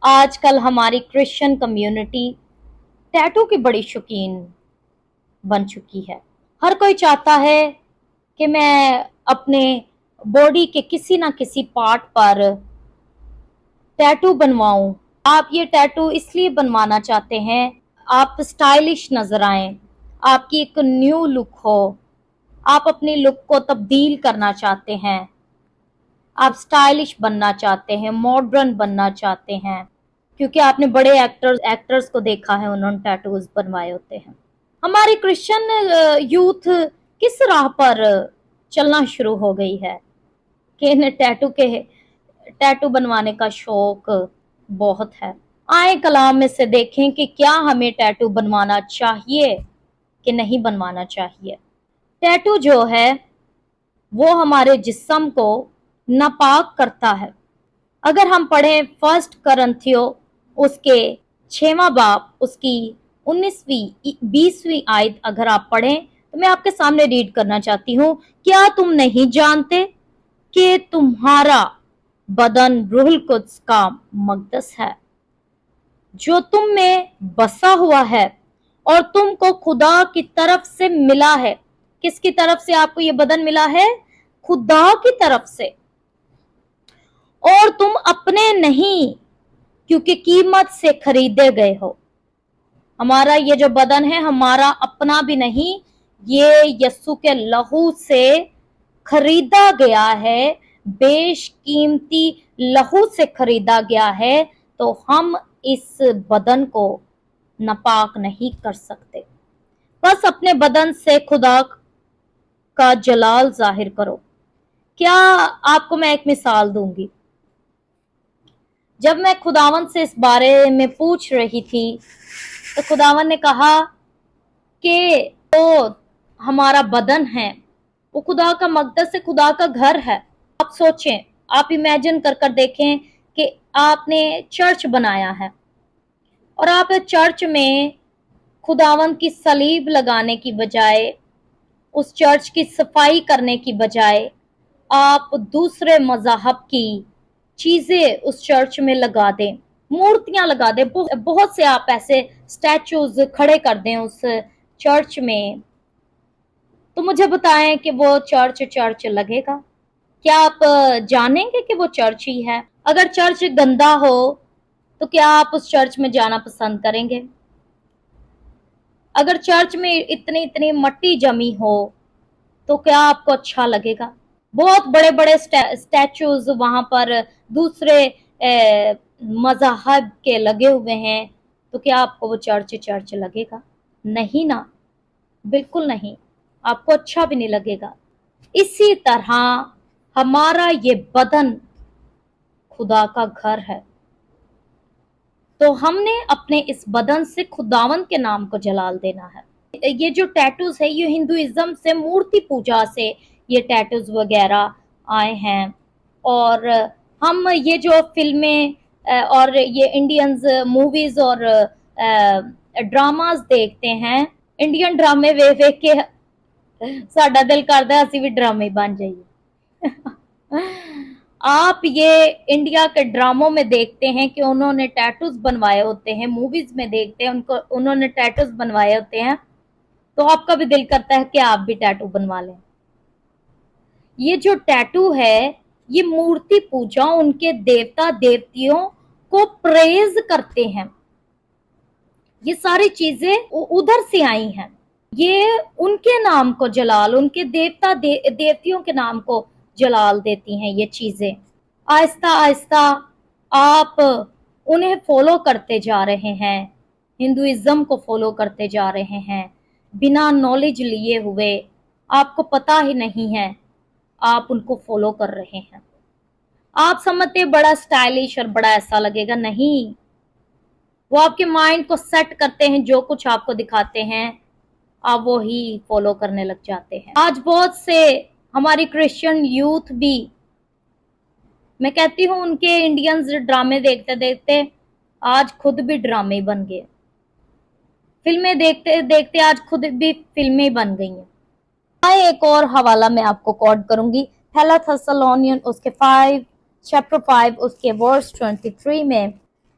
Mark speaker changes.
Speaker 1: آج کل ہماری کرسچن کمیونٹی ٹیٹو کی بڑی شوقین بن چکی ہے. ہر کوئی چاہتا ہے کہ میں اپنے باڈی کے کسی نہ کسی پارٹ پر ٹیٹو بنواؤں. آپ یہ ٹیٹو اس لیے بنوانا چاہتے ہیں آپ سٹائلش نظر آئیں, آپ کی ایک نیو لک ہو, آپ اپنی لک کو تبدیل کرنا چاہتے ہیں, آپ سٹائلش بننا چاہتے ہیں, ماڈرن بننا چاہتے ہیں, کیونکہ آپ نے بڑے ایکٹرز کو دیکھا ہے انہوں نے ٹیٹوز بنوائے ہوتے ہیں. ہماری کرسچن یوتھ کس راہ پر چلنا شروع ہو گئی ہے کہ انہیں ٹیٹو بنوانے کا شوق بہت ہے. آئیں کلام میں سے دیکھیں کہ کیا ہمیں ٹیٹو بنوانا چاہیے کہ نہیں بنوانا چاہیے. ٹیٹو جو ہے وہ ہمارے جسم کو ناپاک کرتا ہے. اگر ہم پڑھیں 1 کرنتھیو اس کے 6واں باب اس کی 19-20 آیت اگر آپ پڑھیں تو میں آپ کے سامنے ریڈ کرنا چاہتی ہوں. کیا تم نہیں جانتے کہ تمہارا بدن روح القدس کا مقدس ہے جو تم میں بسا ہوا ہے اور تم کو خدا کی طرف سے ملا ہے. کس کی طرف سے آپ کو یہ بدن ملا ہے؟ خدا کی طرف سے. اور تم اپنے نہیں کیونکہ قیمت سے خریدے گئے ہو. ہمارا یہ جو بدن ہے ہمارا اپنا بھی نہیں, یہ یسوع کے لہو سے خریدا گیا ہے, بیش قیمتی لہو سے خریدا گیا ہے. تو ہم اس بدن کو ناپاک نہیں کر سکتے. بس اپنے بدن سے خدا کا جلال ظاہر کرو. کیا آپ کو میں ایک مثال دوں گی. جب میں خداوند سے اس بارے میں پوچھ رہی تھی تو خداوند نے کہا کہ وہ ہمارا بدن ہے وہ خدا کا مقدس ہے, خدا کا گھر ہے. آپ سوچیں, آپ امیجن کر دیکھیں کہ آپ نے چرچ بنایا ہے اور آپ چرچ میں خداوند کی صلیب لگانے کی بجائے, اس چرچ کی صفائی کرنے کی بجائے آپ دوسرے مذہب کی چیزیں اس چرچ میں لگا دیں, مورتیاں لگا دیں, بہت سے آپ ایسے سٹیچوز کھڑے کر دیں اس چرچ میں, تو مجھے بتائیں کہ وہ چرچ لگے گا؟ کیا آپ جانیں گے کہ وہ چرچ ہی ہے؟ اگر چرچ گندا ہو تو کیا آپ اس چرچ میں جانا پسند کریں گے؟ اگر چرچ میں اتنی مٹی جمی ہو تو کیا آپ کو اچھا لگے گا؟ بہت بڑے بڑے سٹیچوز وہاں پر دوسرے مذہب کے لگے ہوئے ہیں, تو کیا آپ کو وہ چرچ لگے گا؟ نہیں نا, بالکل نہیں, آپ کو اچھا بھی نہیں لگے گا. اسی طرح ہمارا یہ بدن خدا کا گھر ہے, تو ہم نے اپنے اس بدن سے خداوند کے نام کو جلال دینا ہے. یہ جو ٹیٹوز ہے یہ ہندوازم سے, مورتی پوجا سے یہ ٹیٹوز وغیرہ آئے ہیں. اور ہم یہ جو فلمیں اور یہ انڈینز موویز اور ڈراماز دیکھتے ہیں, انڈین ڈرامے ویکھ کے ساڈا دل کردا ہے اسی بھی ڈرامے بن جائیے. آپ یہ انڈیا کے ڈراموں میں دیکھتے ہیں کہ انہوں نے ٹیٹوز بنوائے ہوتے ہیں, موویز میں دیکھتے ہیں انہوں نے ٹیٹوز بنوائے ہوتے ہیں, تو آپ کا بھی دل کرتا ہے کہ آپ بھی ٹیٹو بنوا لیں. یہ جو ٹیٹو ہے یہ مورتی پوجا, ان کے دیوتا دیوتیوں کو پریز کرتے ہیں. یہ ساری چیزیں ادھر سے آئی ہیں, یہ ان کے نام کو جلال, ان کے دیوتا دیوتیوں کے نام کو جلال دیتی ہیں یہ چیزیں. آہستہ آہستہ آپ انہیں فالو کرتے جا رہے ہیں, ہندوازم کو فالو کرتے جا رہے ہیں بنا نالج لیے ہوئے, آپ کو پتہ ہی نہیں ہے, آپ ان کو فالو کر رہے ہیں. آپ سمجھتے بڑا سٹائلش اور بڑا ایسا لگے گا, نہیں, وہ آپ کے مائنڈ کو سیٹ کرتے ہیں, جو کچھ آپ کو دکھاتے ہیں آپ وہی فالو کرنے لگ جاتے ہیں. آج بہت سے ہماری کرسچن یوتھ بھی, میں کہتی ہوں ان کے انڈینز ڈرامے دیکھتے دیکھتے آج خود بھی ڈرامے بن گئے, فلمیں دیکھتے دیکھتے آج خود بھی فلمیں بن گئی ہیں. ایک اور حوالہ میں آپ کو کوٹ کروں گی, پہلا تھسلونین اس کے 5 چیپٹر 5 اس کے ورس 23 میں